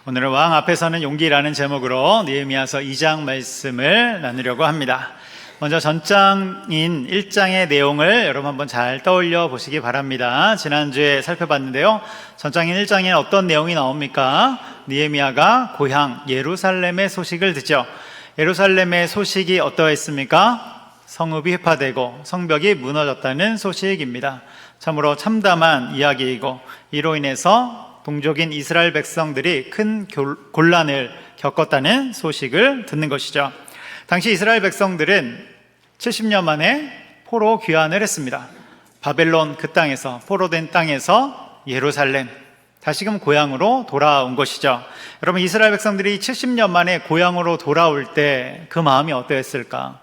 오늘은 왕 앞에서는 용기라는 제목으로 느헤미야서 2장 말씀을 나누려고 합니다. 먼저 전장인 1장의 내용을 여러분 한번 잘 떠올려 보시기 바랍니다. 지난주에 살펴봤는데요, 전장인 1장에 어떤 내용이 나옵니까? 느헤미야가 고향 예루살렘의 소식을 듣죠. 예루살렘의 소식이 어떠했습니까? 성읍이 회파되고 성벽이 무너졌다는 소식입니다. 참으로 참담한 이야기이고, 이로 인해서 동족인 이스라엘 백성들이 큰 곤란을 겪었다는 소식을 듣는 것이죠. 당시 이스라엘 백성들은 70년 만에 포로 귀환을 했습니다. 바벨론 그 땅에서, 포로된 땅에서 예루살렘, 다시금 고향으로 돌아온 것이죠. 여러분, 이스라엘 백성들이 70년 만에 고향으로 돌아올 때 그 마음이 어떠했을까?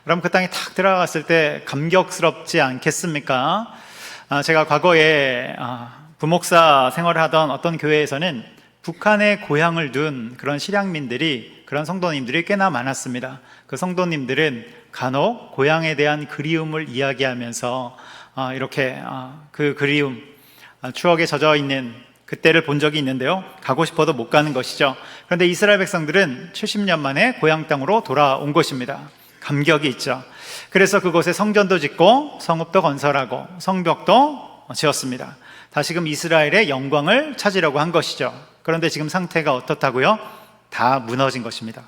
여러분, 그 땅에 탁 들어갔을 때 감격스럽지 않겠습니까? 제가 과거에 부목사 생활을 하던 어떤 교회에서는 북한에 고향을 둔 그런 실향민들이, 그런 성도님들이 꽤나 많았습니다. 그 성도님들은 간혹 고향에 대한 그리움을 이야기하면서 이렇게 그 그리움, 추억에 젖어 있는 그때를 본 적이 있는데요, 가고 싶어도 못 가는 것이죠. 그런데 이스라엘 백성들은 70년 만에 고향 땅으로 돌아온 것입니다. 감격이 있죠. 그래서 그곳에 성전도 짓고 성읍도 건설하고 성벽도 지었습니다. 다시금 이스라엘의 영광을 찾으려고 한 것이죠. 그런데 지금 상태가 어떻다고요? 다 무너진 것입니다.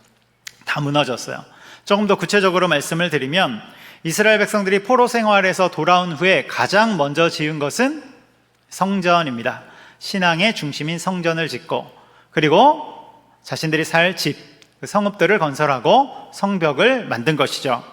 다 무너졌어요. 조금 더 구체적으로 말씀을 드리면, 이스라엘 백성들이 포로 생활에서 돌아온 후에 가장 먼저 지은 것은 성전입니다. 신앙의 중심인 성전을 짓고, 그리고 자신들이 살 집, 성읍들을 건설하고 성벽을 만든 것이죠.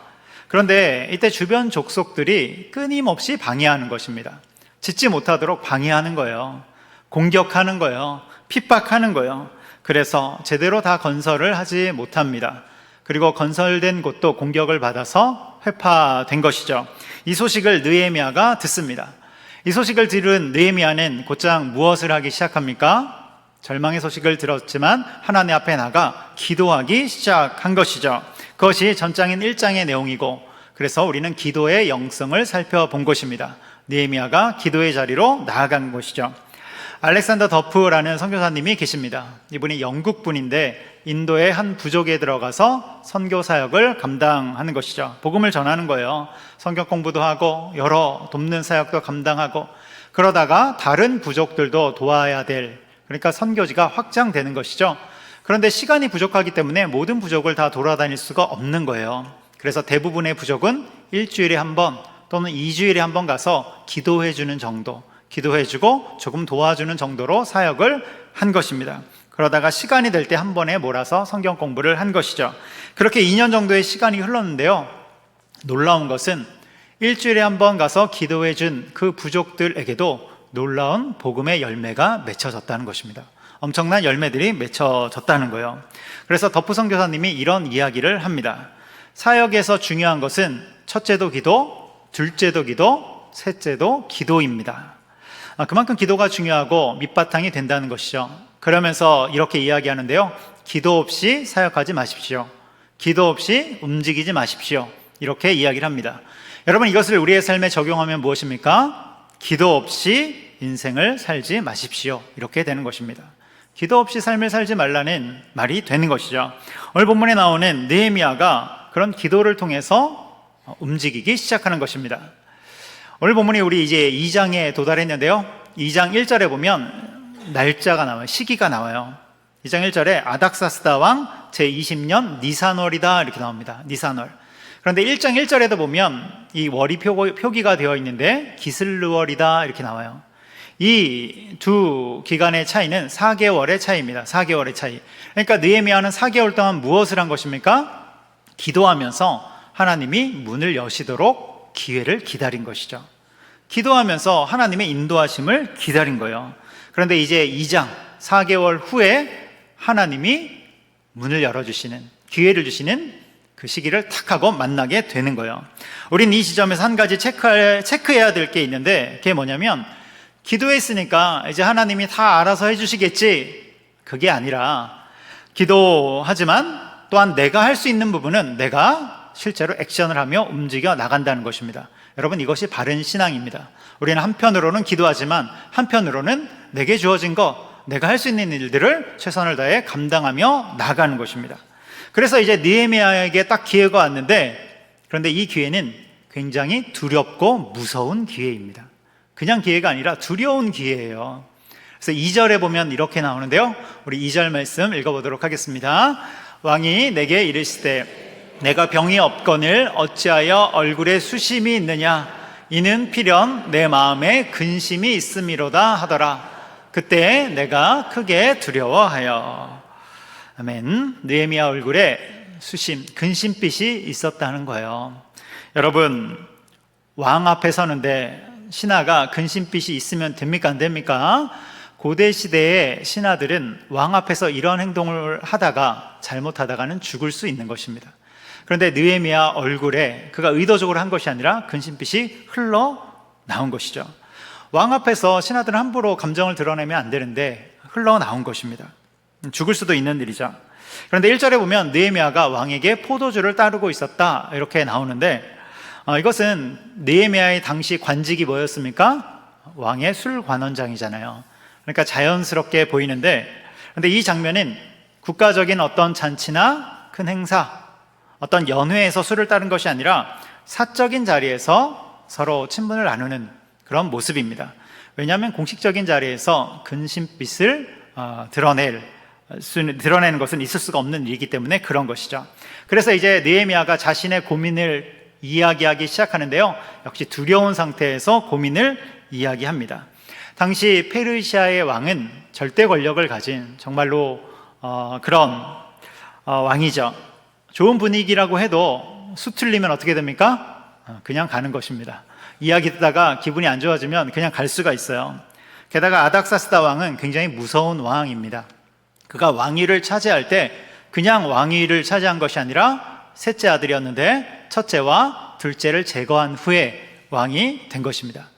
그런데 이때 주변 족속들이 끊임없이 방해하는 것입니다. 짓지 못하도록 방해하는 거예요. 공격하는 거예요. 핍박하는 거예요. 그래서 제대로 다 건설을 하지 못합니다. 그리고 건설된 곳도 공격을 받아서 회파된 것이죠. 이 소식을 느헤미야가 듣습니다. 이 소식을 들은 느헤미야는 곧장 무엇을 하기 시작합니까? 절망의 소식을 들었지만 하나님 앞에 나가 기도하기 시작한 것이죠. 그것이 전장인 1장의 내용이고, 그래서 우리는 기도의 영성을 살펴본 것입니다. 느헤미야가 기도의 자리로 나아간 것이죠. 알렉산더 더프라는 선교사님이 계십니다. 이분이 영국 분인데 인도의 한 부족에 들어가서 선교 사역을 감당하는 것이죠. 복음을 전하는 거예요. 성경 공부도 하고 여러 돕는 사역도 감당하고, 그러다가 다른 부족들도 도와야 될, 그러니까 선교지가 확장되는 것이죠. 그런데 시간이 부족하기 때문에 모든 부족을 다 돌아다닐 수가 없는 거예요. 그래서 대부분의 부족은 일주일에 한 번 또는 2주일에 한 번 가서 기도해주는 정도, 기도해주고 조금 도와주는 정도로 사역을 한 것입니다. 그러다가 시간이 될 때 한 번에 몰아서 성경 공부를 한 것이죠. 그렇게 2년 정도의 시간이 흘렀는데요, 놀라운 것은 일주일에 한 번 가서 기도해준 그 부족들에게도 놀라운 복음의 열매가 맺혀졌다는 것입니다. 엄청난 열매들이 맺혀졌다는 거예요. 그래서 더프 선교사님이 이런 이야기를 합니다. 사역에서 중요한 것은 첫째도 기도, 둘째도 기도, 셋째도 기도입니다. 그만큼 기도가 중요하고 밑바탕이 된다는 것이죠. 그러면서 이렇게 이야기하는데요, 기도 없이 사역하지 마십시오. 기도 없이 움직이지 마십시오. 이렇게 이야기를 합니다. 여러분, 이것을 우리의 삶에 적용하면 무엇입니까? 기도 없이 인생을 살지 마십시오. 이렇게 되는 것입니다. 기도 없이 삶을 살지 말라는 말이 되는 것이죠. 오늘 본문에 나오는 느헤미야가 그런 기도를 통해서 움직이기 시작하는 것입니다. 오늘 본문이 우리 이제 2장에 도달했는데요, 2장 1절에 보면 날짜가 나와요. 시기가 나와요. 2장 1절에 아닥사스다 왕 제20년 니산월이다 이렇게 나옵니다. 니산월. 그런데 1장 1절에도 보면 이 월이 표기가 되어 있는데 기슬르월이다 이렇게 나와요. 이 두 기간의 차이는 4개월의 차이입니다. 4개월의 차이. 그러니까 느헤미야는 4개월 동안 무엇을 한 것입니까? 기도하면서 하나님이 문을 여시도록 기회를 기다린 것이죠. 기도하면서 하나님의 인도하심을 기다린 거예요. 그런데 이제 2장 4개월 후에 하나님이 문을 열어주시는, 기회를 주시는 그 시기를 탁 하고 만나게 되는 거예요. 우린 이 지점에서 한 가지 체크해야 될 게 있는데, 그게 뭐냐면, 기도했으니까 이제 하나님이 다 알아서 해주시겠지, 그게 아니라, 기도하지만 또한 내가 할 수 있는 부분은 내가 실제로 액션을 하며 움직여 나간다는 것입니다. 여러분, 이것이 바른 신앙입니다. 우리는 한편으로는 기도하지만 한편으로는 내게 주어진 거, 내가 할 수 있는 일들을 최선을 다해 감당하며 나가는 것입니다. 그래서 이제 느헤미야에게 딱 기회가 왔는데, 그런데 이 기회는 굉장히 두렵고 무서운 기회입니다. 그냥 기회가 아니라 두려운 기회예요. 그래서 2절에 보면 이렇게 나오는데요, 우리 2절 말씀 읽어보도록 하겠습니다. 왕이 내게 이르시되 내가 병이 없거늘 어찌하여 얼굴에 수심이 있느냐, 이는 필연 내 마음에 근심이 있음이로다 하더라. 그때 내가 크게 두려워하여. 아멘. 느헤미야 얼굴에 수심, 근심빛이 있었다는 거예요. 여러분, 왕 앞에 서는데 신하가 근심빛이 있으면 됩니까, 안 됩니까? 고대 시대의 신하들은 왕 앞에서 이런 행동을 하다가 잘못하다가는 죽을 수 있는 것입니다. 그런데 느헤미야 얼굴에 그가 의도적으로 한 것이 아니라 근심빛이 흘러나온 것이죠. 왕 앞에서 신하들은 함부로 감정을 드러내면 안 되는데 흘러나온 것입니다. 죽을 수도 있는 일이죠. 그런데 1절에 보면 느헤미야가 왕에게 포도주를 따르고 있었다 이렇게 나오는데, 이것은 느헤미야의 당시 관직이 뭐였습니까? 왕의 술관원장이잖아요. 그러니까 자연스럽게 보이는데, 그런데 이 장면은 국가적인 어떤 잔치나 큰 행사, 어떤 연회에서 술을 따른 것이 아니라 사적인 자리에서 서로 친분을 나누는 그런 모습입니다. 왜냐하면 공식적인 자리에서 근심빛을 드러내는 것은 있을 수가 없는 일이기 때문에 그런 것이죠. 그래서 이제 느헤미야가 자신의 고민을 이야기하기 시작하는데요, 역시 두려운 상태에서 고민을 이야기합니다. 당시 페르시아의 왕은 절대 권력을 가진 정말로 그런 왕이죠. 좋은 분위기라고 해도 수틀리면 어떻게 됩니까? 그냥 가는 것입니다. 이야기 듣다가 기분이 안 좋아지면 그냥 갈 수가 있어요. 게다가 아닥사스다 왕은 굉장히 무서운 왕입니다. 그가 왕위를 차지할 때 그냥 왕위를 차지한 것이 아니라 셋째 아들이었는데 첫째와 둘째를 제거한 후에 왕이 된 것입니다.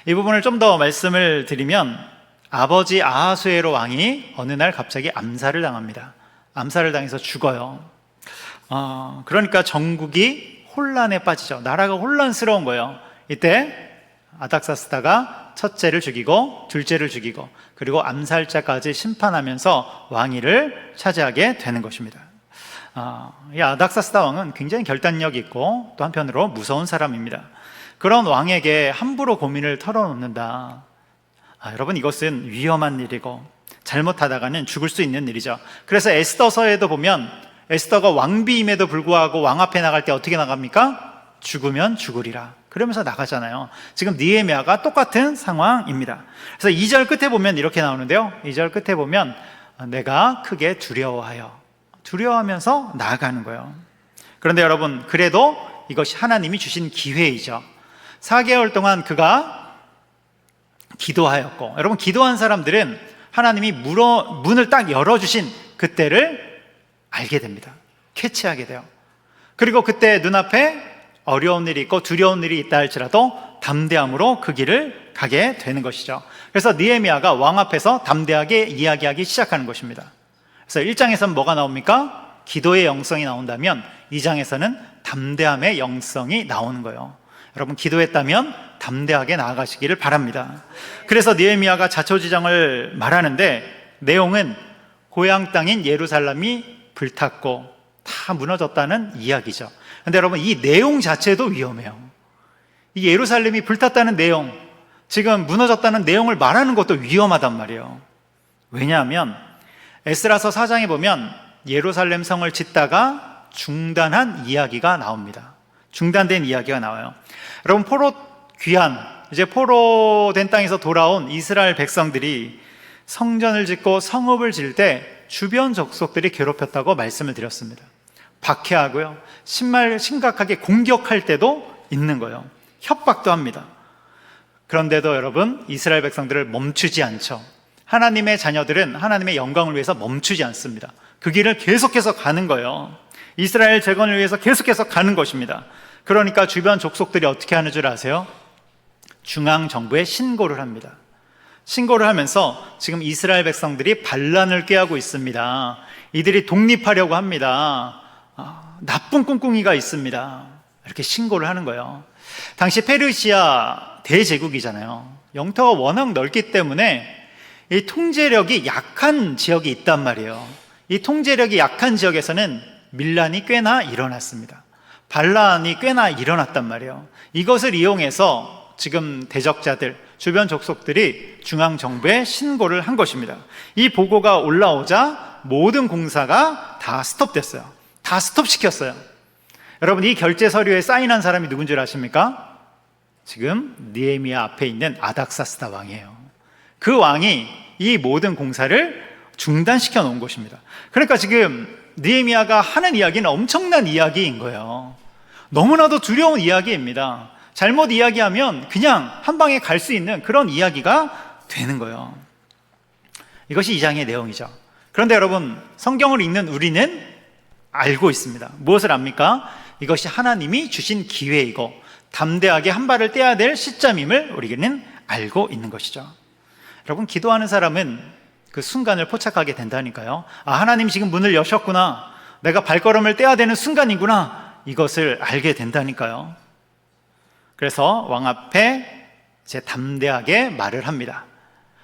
이 부분을 좀 더 말씀을 드리면, 아버지 아하수에로 왕이 어느 날 갑자기 암살을 당합니다. 암살을 당해서 죽어요. 그러니까 전국이 혼란에 빠지죠. 나라가 혼란스러운 거예요. 이때 아닥사스다가 첫째를 죽이고 둘째를 죽이고 그리고 암살자까지 심판하면서 왕위를 차지하게 되는 것입니다. 이 아닥사스다 왕은 굉장히 결단력 있고 또 한편으로 무서운 사람입니다. 그런 왕에게 함부로 고민을 털어놓는다. 여러분, 이것은 위험한 일이고 잘못하다가는 죽을 수 있는 일이죠. 그래서 에스더서에도 보면 에스더가 왕비임에도 불구하고 왕 앞에 나갈 때 어떻게 나갑니까? 죽으면 죽으리라 그러면서 나가잖아요. 지금 느헤미야가 똑같은 상황입니다. 그래서 2절 끝에 보면 이렇게 나오는데요, 2절 끝에 보면 내가 크게 두려워하면서 나아가는 거예요. 그런데 여러분, 그래도 이것이 하나님이 주신 기회이죠. 4개월 동안 그가 기도하였고, 여러분, 기도한 사람들은 하나님이 문을 딱 열어주신 그때를 알게 됩니다. 캐치하게 돼요. 그리고 그때 눈앞에 어려운 일이 있고 두려운 일이 있다 할지라도 담대함으로 그 길을 가게 되는 것이죠. 그래서 느헤미야가 왕 앞에서 담대하게 이야기하기 시작하는 것입니다. 그래서 1장에서는 뭐가 나옵니까? 기도의 영성이 나온다면 2장에서는 담대함의 영성이 나오는 거예요. 여러분, 기도했다면 담대하게 나아가시기를 바랍니다. 그래서 느헤미야가 자초지정을 말하는데, 내용은 고향 땅인 예루살렘이 불탔고 다 무너졌다는 이야기죠. 그런데 여러분, 이 내용 자체도 위험해요. 이 예루살렘이 불탔다는 내용, 지금 무너졌다는 내용을 말하는 것도 위험하단 말이에요. 왜냐하면 에스라서 4장에 보면 예루살렘 성을 짓다가 중단한 이야기가 나옵니다. 중단된 이야기가 나와요. 여러분, 이제 포로된 땅에서 돌아온 이스라엘 백성들이 성전을 짓고 성읍을 지을 때 주변 족속들이 괴롭혔다고 말씀을 드렸습니다. 박해하고요, 심각하게 공격할 때도 있는 거예요. 협박도 합니다. 그런데도 여러분, 이스라엘 백성들을 멈추지 않죠. 하나님의 자녀들은 하나님의 영광을 위해서 멈추지 않습니다. 그 길을 계속해서 가는 거예요. 이스라엘 재건을 위해서 계속해서 가는 것입니다. 그러니까 주변 족속들이 어떻게 하는 줄 아세요? 중앙정부에 신고를 합니다. 신고를 하면서 지금 이스라엘 백성들이 반란을 꾀하고 있습니다. 이들이 독립하려고 합니다. 나쁜 꿍꿍이가 있습니다. 이렇게 신고를 하는 거예요. 당시 페르시아 대제국이잖아요. 영토가 워낙 넓기 때문에 이 통제력이 약한 지역이 있단 말이에요. 이 통제력이 약한 지역에서는 밀란이 꽤나 일어났습니다. 반란이 꽤나 일어났단 말이에요. 이것을 이용해서 지금 대적자들, 주변 족속들이 중앙정부에 신고를 한 것입니다. 이 보고가 올라오자 모든 공사가 다 스톱됐어요. 다 스톱시켰어요. 여러분, 이 결제 서류에 사인한 사람이 누군 줄 아십니까? 지금 느헤미야 앞에 있는 아닥사스다 왕이에요. 그 왕이 이 모든 공사를 중단시켜 놓은 것입니다. 그러니까 지금 느헤미야가 하는 이야기는 엄청난 이야기인 거예요. 너무나도 두려운 이야기입니다. 잘못 이야기하면 그냥 한 방에 갈 수 있는 그런 이야기가 되는 거예요. 이것이 2장의 내용이죠. 그런데 여러분, 성경을 읽는 우리는 알고 있습니다. 무엇을 압니까? 이것이 하나님이 주신 기회이고 담대하게 한 발을 떼야 될 시점임을 우리는 알고 있는 것이죠. 여러분, 기도하는 사람은 그 순간을 포착하게 된다니까요. 아, 하나님 지금 문을 여셨구나. 내가 발걸음을 떼야 되는 순간이구나. 이것을 알게 된다니까요. 그래서 왕 앞에 이제 담대하게 말을 합니다.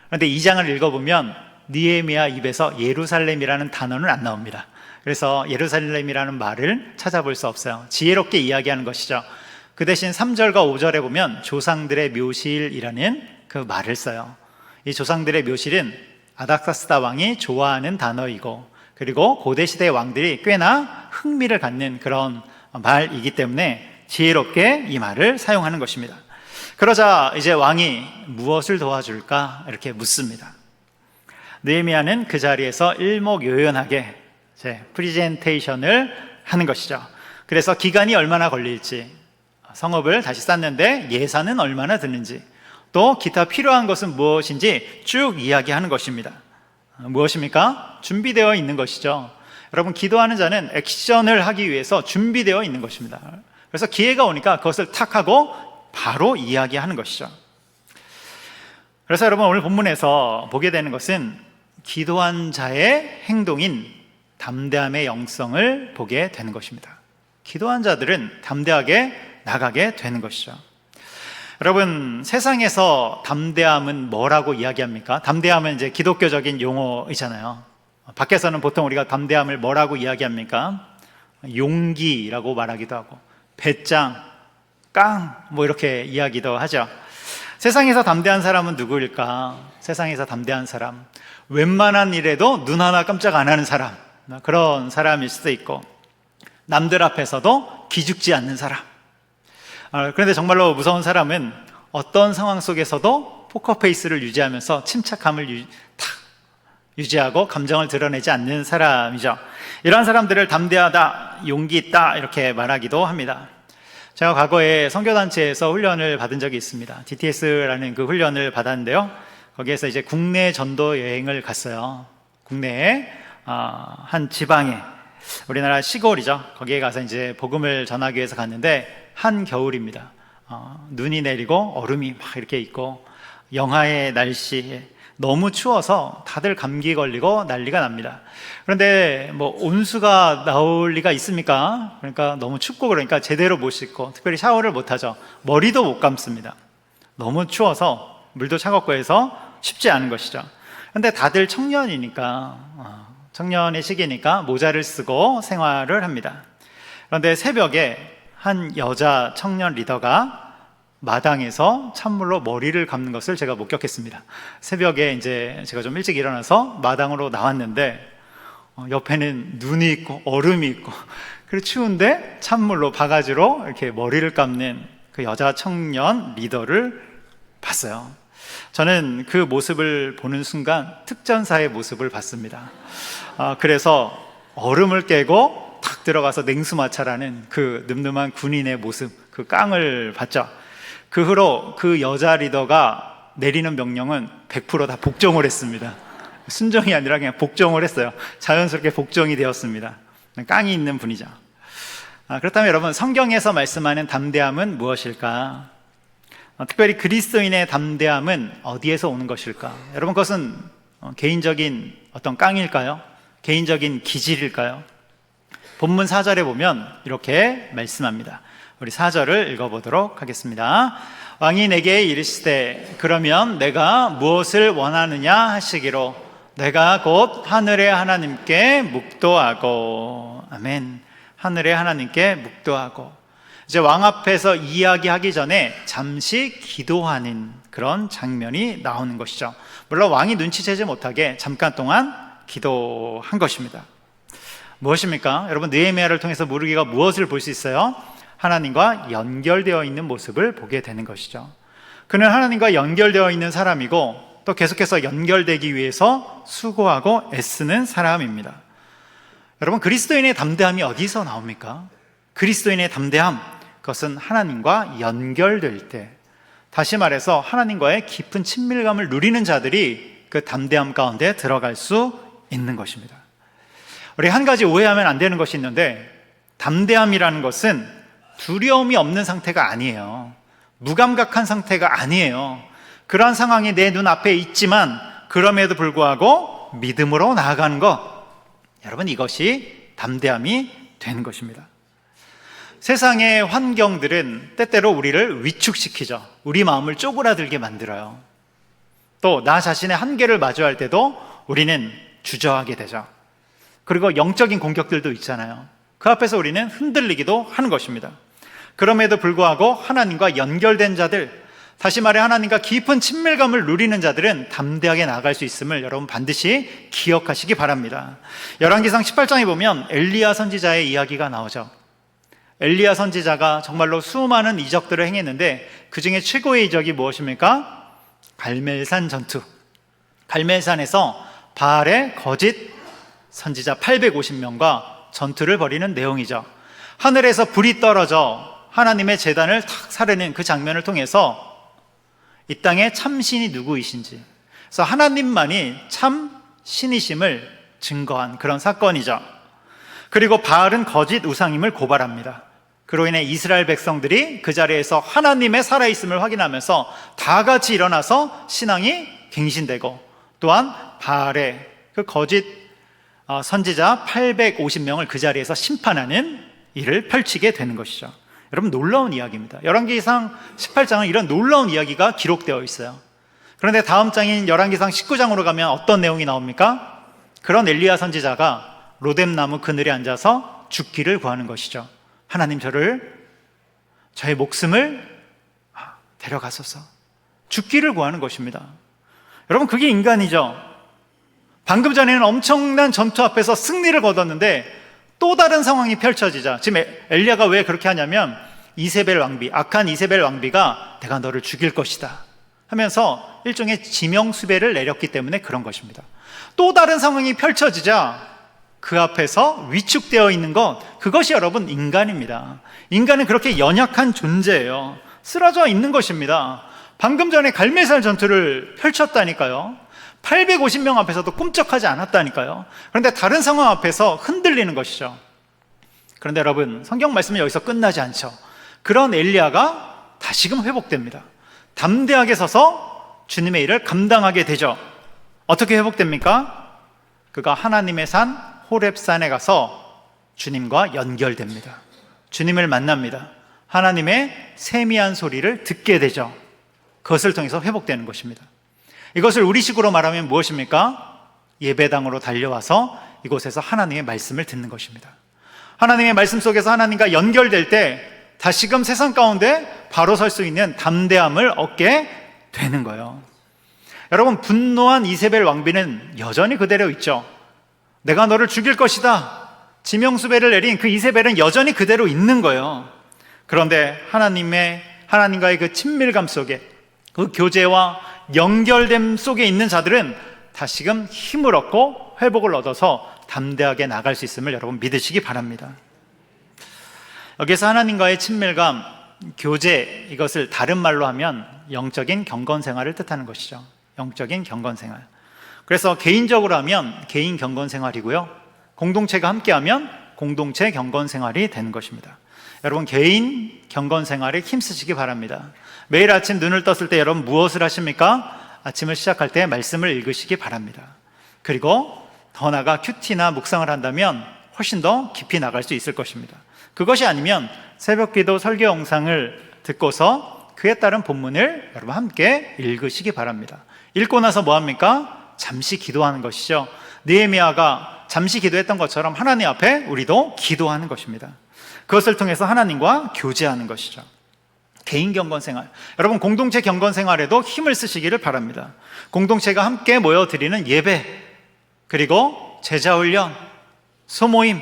그런데 2장을 읽어보면 느헤미야 입에서 예루살렘이라는 단어는 안 나옵니다. 그래서 예루살렘이라는 말을 찾아볼 수 없어요. 지혜롭게 이야기하는 것이죠. 그 대신 3절과 5절에 보면 조상들의 묘실이라는 그 말을 써요. 이 조상들의 묘실은 아닥사스다 왕이 좋아하는 단어이고, 그리고 고대시대 왕들이 꽤나 흥미를 갖는 그런 말이기 때문에 지혜롭게 이 말을 사용하는 것입니다. 그러자 이제 왕이 무엇을 도와줄까 이렇게 묻습니다. 느헤미야는 그 자리에서 일목요연하게 프리젠테이션을 하는 것이죠. 그래서 기간이 얼마나 걸릴지, 성읍을 다시 쌓는데 예산은 얼마나 드는지, 또 기타 필요한 것은 무엇인지 쭉 이야기하는 것입니다. 무엇입니까? 준비되어 있는 것이죠. 여러분, 기도하는 자는 액션을 하기 위해서 준비되어 있는 것입니다. 그래서 기회가 오니까 그것을 탁 하고 바로 이야기하는 것이죠. 그래서 여러분, 오늘 본문에서 보게 되는 것은 기도한 자의 행동인 담대함의 영성을 보게 되는 것입니다. 기도한 자들은 담대하게 나가게 되는 것이죠. 여러분, 세상에서 담대함은 뭐라고 이야기합니까? 담대함은 이제 기독교적인 용어이잖아요. 밖에서는 보통 우리가 담대함을 뭐라고 이야기합니까? 용기라고 말하기도 하고, 배짱, 깡, 이렇게 이야기도 하죠. 세상에서 담대한 사람은 누구일까? 세상에서 담대한 사람, 웬만한 일에도 눈 하나 깜짝 안 하는 사람, 그런 사람일 수도 있고, 남들 앞에서도 기죽지 않는 사람. 그런데 정말로 무서운 사람은 어떤 상황 속에서도 포커페이스를 유지하면서 침착함을 유지하고 감정을 드러내지 않는 사람이죠. 이러한 사람들을 담대하다, 용기 있다 이렇게 말하기도 합니다. 제가 과거에 선교단체에서 훈련을 받은 적이 있습니다. DTS라는 그 훈련을 받았는데요, 거기에서 이제 국내 전도 여행을 갔어요. 국내에 한 지방에, 우리나라 시골이죠. 거기에 가서 이제 복음을 전하기 위해서 갔는데 한겨울입니다. 눈이 내리고 얼음이 막 이렇게 있고 영하의 날씨에 너무 추워서 다들 감기 걸리고 난리가 납니다. 그런데 온수가 나올 리가 있습니까? 그러니까 너무 춥고 그러니까 제대로 못 씻고 특별히 샤워를 못 하죠. 머리도 못 감습니다. 너무 추워서 물도 차갑고 해서 쉽지 않은 것이죠. 그런데 다들 청년이니까, 청년의 시기니까 모자를 쓰고 생활을 합니다. 그런데 새벽에 한 여자 청년 리더가 마당에서 찬물로 머리를 감는 것을 제가 목격했습니다. 새벽에 이제 제가 좀 일찍 일어나서 마당으로 나왔는데 옆에는 눈이 있고 얼음이 있고, 그리고 추운데 찬물로 바가지로 이렇게 머리를 감는 그 여자 청년 리더를 봤어요. 저는 그 모습을 보는 순간 특전사의 모습을 봤습니다. 그래서 얼음을 깨고 탁 들어가서 냉수마찰하는 그 늠름한 군인의 모습, 그 깡을 봤죠. 그 후로 그 여자 리더가 내리는 명령은 100% 다 복종을 했습니다. 순종이 아니라 그냥 복종을 했어요. 자연스럽게 복종이 되었습니다. 깡이 있는 분이죠. 그렇다면 여러분, 성경에서 말씀하는 담대함은 무엇일까? 특별히 그리스도인의 담대함은 어디에서 오는 것일까? 여러분, 그것은 개인적인 어떤 깡일까요? 개인적인 기질일까요? 본문 4절에 보면 이렇게 말씀합니다. 우리 4절을 읽어보도록 하겠습니다. 왕이 내게 이르시되 그러면 내가 무엇을 원하느냐 하시기로 내가 곧 하늘의 하나님께 묵도하고. 아멘. 하늘의 하나님께 묵도하고. 이제 왕 앞에서 이야기하기 전에 잠시 기도하는 그런 장면이 나오는 것이죠. 물론 왕이 눈치채지 못하게 잠깐 동안 기도한 것입니다. 무엇입니까? 여러분, 느헤미야를 통해서 모르기가 무엇을 볼 수 있어요? 하나님과 연결되어 있는 모습을 보게 되는 것이죠. 그는 하나님과 연결되어 있는 사람이고 또 계속해서 연결되기 위해서 수고하고 애쓰는 사람입니다. 여러분, 그리스도인의 담대함이 어디서 나옵니까? 그리스도인의 담대함, 그것은 하나님과 연결될 때, 다시 말해서 하나님과의 깊은 친밀감을 누리는 자들이 그 담대함 가운데 들어갈 수 있는 것입니다. 우리 한 가지 오해하면 안 되는 것이 있는데, 담대함이라는 것은 두려움이 없는 상태가 아니에요. 무감각한 상태가 아니에요. 그러한 상황이 내 눈앞에 있지만 그럼에도 불구하고 믿음으로 나아가는 것, 여러분, 이것이 담대함이 되는 것입니다. 세상의 환경들은 때때로 우리를 위축시키죠. 우리 마음을 쪼그라들게 만들어요. 또 나 자신의 한계를 마주할 때도 우리는 주저하게 되죠. 그리고 영적인 공격들도 있잖아요. 그 앞에서 우리는 흔들리기도 하는 것입니다. 그럼에도 불구하고 하나님과 연결된 자들, 다시 말해 하나님과 깊은 친밀감을 누리는 자들은 담대하게 나아갈 수 있음을 여러분 반드시 기억하시기 바랍니다. 열왕기상 18장에 보면 엘리야 선지자의 이야기가 나오죠. 엘리야 선지자가 정말로 수많은 이적들을 행했는데 그 중에 최고의 이적이 무엇입니까? 갈멜산 전투. 갈멜산에서 바알의 거짓 선지자 850명과 전투를 벌이는 내용이죠. 하늘에서 불이 떨어져 하나님의 제단을 탁 사르는 그 장면을 통해서 이 땅의 참신이 누구이신지, 그래서 하나님만이 참 신이심을 증거한 그런 사건이죠. 그리고 바알은 거짓 우상임을 고발합니다. 그로 인해 이스라엘 백성들이 그 자리에서 하나님의 살아있음을 확인하면서 다 같이 일어나서 신앙이 갱신되고, 또한 바알의 그 거짓 선지자 850명을 그 자리에서 심판하는 일을 펼치게 되는 것이죠. 여러분, 놀라운 이야기입니다. 열왕기상 18장은 이런 놀라운 이야기가 기록되어 있어요. 그런데 다음 장인 열왕기상 19장으로 가면 어떤 내용이 나옵니까? 그런 엘리야 선지자가 로뎀나무 그늘에 앉아서 죽기를 구하는 것이죠. 하나님, 저의 목숨을 데려가소서. 죽기를 구하는 것입니다. 여러분, 그게 인간이죠. 방금 전에는 엄청난 전투 앞에서 승리를 거뒀는데 또 다른 상황이 펼쳐지자, 지금 엘리야가 왜 그렇게 하냐면 이세벨 왕비, 악한 이세벨 왕비가 내가 너를 죽일 것이다 하면서 일종의 지명수배를 내렸기 때문에 그런 것입니다. 또 다른 상황이 펼쳐지자 그 앞에서 위축되어 있는 것, 그것이 여러분 인간입니다. 인간은 그렇게 연약한 존재예요. 쓰러져 있는 것입니다. 방금 전에 갈멜산 전투를 펼쳤다니까요. 850명 앞에서도 꿈쩍하지 않았다니까요. 그런데 다른 상황 앞에서 흔들리는 것이죠. 그런데 여러분, 성경 말씀은 여기서 끝나지 않죠. 그런 엘리야가 다시금 회복됩니다. 담대하게 서서 주님의 일을 감당하게 되죠. 어떻게 회복됩니까? 그가 하나님의 산 호렙산에 가서 주님과 연결됩니다. 주님을 만납니다. 하나님의 세미한 소리를 듣게 되죠. 그것을 통해서 회복되는 것입니다. 이것을 우리식으로 말하면 무엇입니까? 예배당으로 달려와서 이곳에서 하나님의 말씀을 듣는 것입니다. 하나님의 말씀 속에서 하나님과 연결될 때 다시금 세상 가운데 바로 설 수 있는 담대함을 얻게 되는 거예요. 여러분, 분노한 이세벨 왕비는 여전히 그대로 있죠. 내가 너를 죽일 것이다, 지명수배를 내린 그 이세벨은 여전히 그대로 있는 거예요. 그런데 하나님과의 그 친밀감 속에, 그 교제와 연결됨 속에 있는 자들은 다시금 힘을 얻고 회복을 얻어서 담대하게 나갈 수 있음을 여러분 믿으시기 바랍니다. 여기서 하나님과의 친밀감, 교제, 이것을 다른 말로 하면 영적인 경건생활을 뜻하는 것이죠. 영적인 경건생활. 그래서 개인적으로 하면 개인 경건생활이고요, 공동체가 함께하면 공동체 경건생활이 되는 것입니다. 여러분, 개인 경건생활에 힘쓰시기 바랍니다. 매일 아침 눈을 떴을 때 여러분 무엇을 하십니까? 아침을 시작할 때 말씀을 읽으시기 바랍니다. 그리고 더 나아가 큐티나 묵상을 한다면 훨씬 더 깊이 나갈 수 있을 것입니다. 그것이 아니면 새벽기도 설교 영상을 듣고서 그에 따른 본문을 여러분 함께 읽으시기 바랍니다. 읽고 나서 뭐합니까? 잠시 기도하는 것이죠. 느헤미야가 잠시 기도했던 것처럼 하나님 앞에 우리도 기도하는 것입니다. 그것을 통해서 하나님과 교제하는 것이죠. 개인 경건 생활, 여러분 공동체 경건 생활에도 힘을 쓰시기를 바랍니다. 공동체가 함께 모여 드리는 예배, 그리고 제자훈련, 소모임,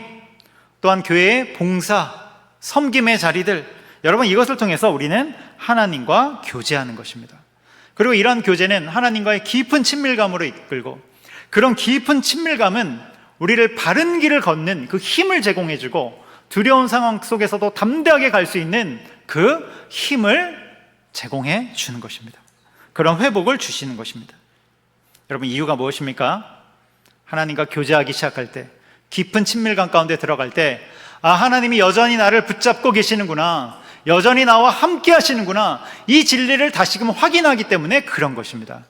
또한 교회의 봉사, 섬김의 자리들, 여러분 이것을 통해서 우리는 하나님과 교제하는 것입니다. 그리고 이런 교제는 하나님과의 깊은 친밀감으로 이끌고, 그런 깊은 친밀감은 우리를 바른 길을 걷는 그 힘을 제공해주고, 두려운 상황 속에서도 담대하게 갈 수 있는 그 힘을 제공해 주는 것입니다. 그런 회복을 주시는 것입니다. 여러분 이유가 무엇입니까? 하나님과 교제하기 시작할 때, 깊은 친밀감 가운데 들어갈 때, 하나님이 여전히 나를 붙잡고 계시는구나, 여전히 나와 함께 하시는구나, 이 진리를 다시금 확인하기 때문에 그런 것입니다.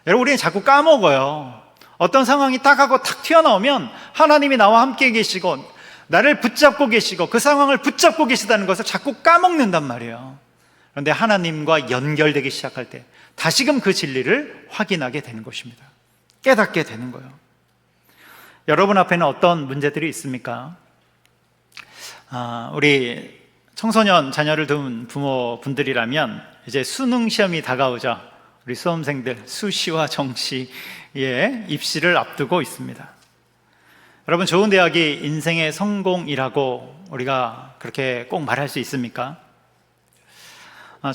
여러분 우리는 자꾸 까먹어요. 어떤 상황이 딱 하고 탁 튀어나오면 하나님이 나와 함께 계시고 나를 붙잡고 계시고 그 상황을 붙잡고 계시다는 것을 자꾸 까먹는단 말이에요. 그런데 하나님과 연결되기 시작할 때 다시금 그 진리를 확인하게 되는 것입니다. 깨닫게 되는 거예요. 여러분 앞에는 어떤 문제들이 있습니까? 우리 청소년 자녀를 둔 부모분들이라면 이제 수능 시험이 다가오죠. 우리 수험생들 수시와 정시의 입시를 앞두고 있습니다. 여러분 좋은 대학이 인생의 성공이라고 우리가 그렇게 꼭 말할 수 있습니까?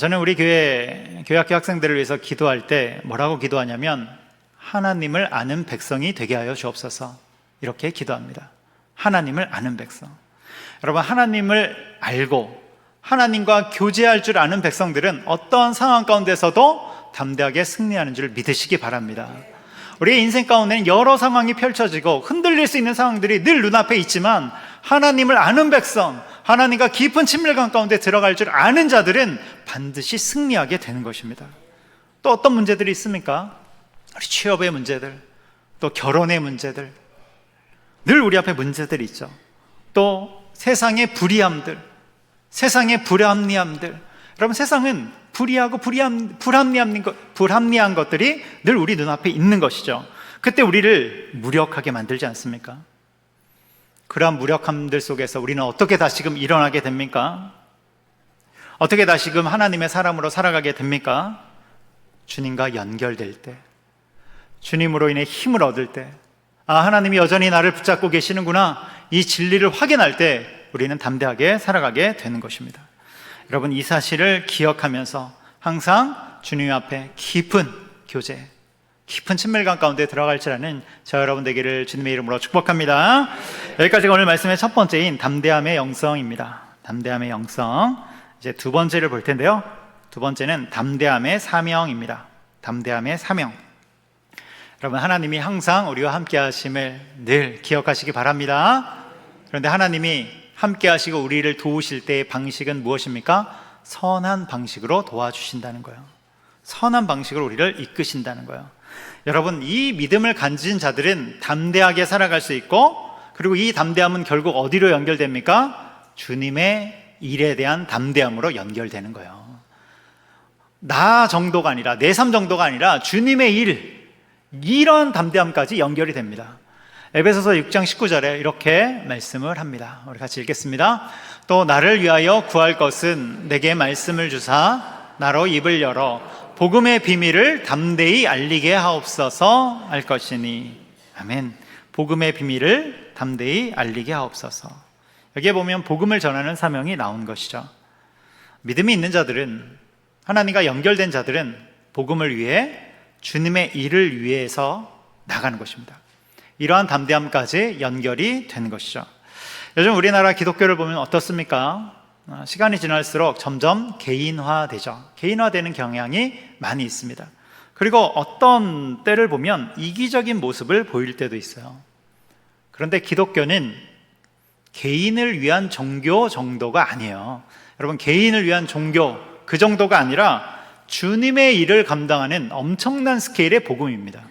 저는 우리 교회학교 학생들을 위해서 기도할 때 뭐라고 기도하냐면, 하나님을 아는 백성이 되게 하여 주옵소서, 이렇게 기도합니다. 하나님을 아는 백성. 여러분 하나님을 알고 하나님과 교제할 줄 아는 백성들은 어떠한 상황 가운데서도 담대하게 승리하는 줄 믿으시기 바랍니다. 우리의 인생 가운데는 여러 상황이 펼쳐지고 흔들릴 수 있는 상황들이 늘 눈앞에 있지만, 하나님을 아는 백성, 하나님과 깊은 친밀감 가운데 들어갈 줄 아는 자들은 반드시 승리하게 되는 것입니다. 또 어떤 문제들이 있습니까? 우리 취업의 문제들, 또 결혼의 문제들, 늘 우리 앞에 문제들이 있죠. 또 세상의 불의함들, 세상의 불합리함들. 여러분 세상은 불의하고 불합리한 것들이 늘 우리 눈앞에 있는 것이죠. 그때 우리를 무력하게 만들지 않습니까? 그러한 무력함들 속에서 우리는 어떻게 다시금 일어나게 됩니까? 어떻게 다시금 하나님의 사람으로 살아가게 됩니까? 주님과 연결될 때, 주님으로 인해 힘을 얻을 때, 하나님이 여전히 나를 붙잡고 계시는구나, 이 진리를 확인할 때 우리는 담대하게 살아가게 되는 것입니다. 여러분 이 사실을 기억하면서 항상 주님 앞에 깊은 교제, 깊은 친밀감 가운데 들어갈 줄 아는 저 여러분 되기를 주님의 이름으로 축복합니다. 여기까지가 오늘 말씀의 첫 번째인 담대함의 영성입니다. 담대함의 영성. 이제 두 번째를 볼 텐데요. 두 번째는 담대함의 사명입니다. 담대함의 사명. 여러분 하나님이 항상 우리와 함께 하심을 늘 기억하시기 바랍니다. 그런데 하나님이 함께 하시고 우리를 도우실 때의 방식은 무엇입니까? 선한 방식으로 도와주신다는 거예요. 선한 방식으로 우리를 이끄신다는 거예요. 여러분 이 믿음을 가진 자들은 담대하게 살아갈 수 있고, 그리고 이 담대함은 결국 어디로 연결됩니까? 주님의 일에 대한 담대함으로 연결되는 거예요. 나 정도가 아니라, 내 삶 정도가 아니라 주님의 일, 이런 담대함까지 연결이 됩니다. 에베소서 6장 19절에 이렇게 말씀을 합니다. 우리 같이 읽겠습니다. 또 나를 위하여 구할 것은 내게 말씀을 주사 나로 입을 열어 복음의 비밀을 담대히 알리게 하옵소서 할 것이니. 아멘. 복음의 비밀을 담대히 알리게 하옵소서. 여기에 보면 복음을 전하는 사명이 나온 것이죠. 믿음이 있는 자들은, 하나님과 연결된 자들은 복음을 위해, 주님의 일을 위해서 나가는 것입니다. 이러한 담대함까지 연결이 되는 것이죠. 요즘 우리나라 기독교를 보면 어떻습니까? 시간이 지날수록 점점 개인화되죠. 개인화되는 경향이 많이 있습니다. 그리고 어떤 때를 보면 이기적인 모습을 보일 때도 있어요. 그런데 기독교는 개인을 위한 종교 정도가 아니에요. 여러분 개인을 위한 종교 그 정도가 아니라 주님의 일을 감당하는 엄청난 스케일의 복음입니다.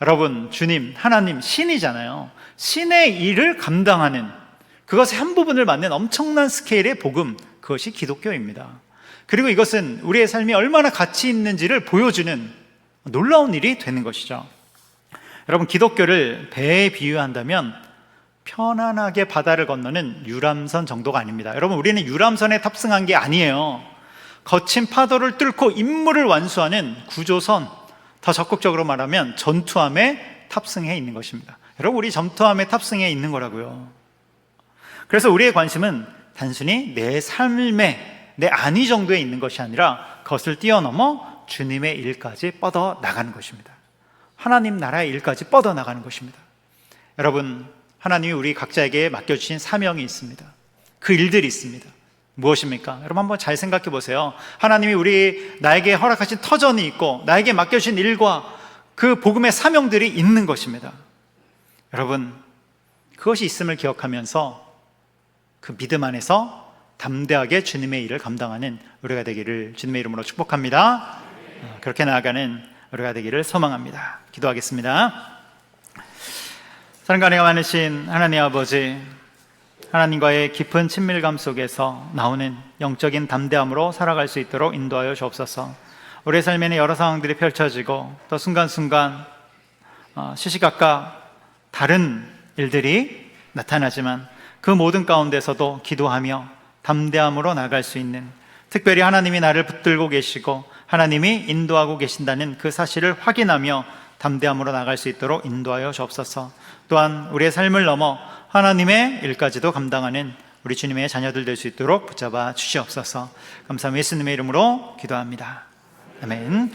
여러분 주님, 하나님, 신이잖아요. 신의 일을 감당하는 그것의 한 부분을 맡는 엄청난 스케일의 복음, 그것이 기독교입니다. 그리고 이것은 우리의 삶이 얼마나 가치 있는지를 보여주는 놀라운 일이 되는 것이죠. 여러분, 기독교를 배에 비유한다면 편안하게 바다를 건너는 유람선 정도가 아닙니다. 여러분, 우리는 유람선에 탑승한 게 아니에요. 거친 파도를 뚫고 임무를 완수하는 구조선, 더 적극적으로 말하면 전투함에 탑승해 있는 것입니다. 여러분, 우리 전투함에 탑승해 있는 거라고요. 그래서 우리의 관심은 단순히 내 삶에, 내 안위 정도에 있는 것이 아니라 그것을 뛰어넘어 주님의 일까지 뻗어 나가는 것입니다. 하나님 나라의 일까지 뻗어 나가는 것입니다. 여러분, 하나님이 우리 각자에게 맡겨주신 사명이 있습니다. 그 일들이 있습니다. 무엇입니까? 여러분, 한번 잘 생각해 보세요. 하나님이 나에게 허락하신 터전이 있고 나에게 맡겨주신 일과 그 복음의 사명들이 있는 것입니다. 여러분, 그것이 있음을 기억하면서 그 믿음 안에서 담대하게 주님의 일을 감당하는 우리가 되기를 주님의 이름으로 축복합니다. 그렇게 나아가는 우리가 되기를 소망합니다. 기도하겠습니다. 사랑과 은혜가 많으신 하나님 아버지, 하나님과의 깊은 친밀감 속에서 나오는 영적인 담대함으로 살아갈 수 있도록 인도하여 주옵소서. 우리의 삶에는 여러 상황들이 펼쳐지고 또 순간순간 시시각각 다른 일들이 나타나지만 그 모든 가운데서도 기도하며 담대함으로 나갈 수 있는, 특별히 하나님이 나를 붙들고 계시고 하나님이 인도하고 계신다는 그 사실을 확인하며 담대함으로 나갈 수 있도록 인도하여 주옵소서. 또한 우리의 삶을 넘어 하나님의 일까지도 감당하는 우리 주님의 자녀들 될 수 있도록 붙잡아 주시옵소서. 감사합니다. 예수님의 이름으로 기도합니다. 아멘.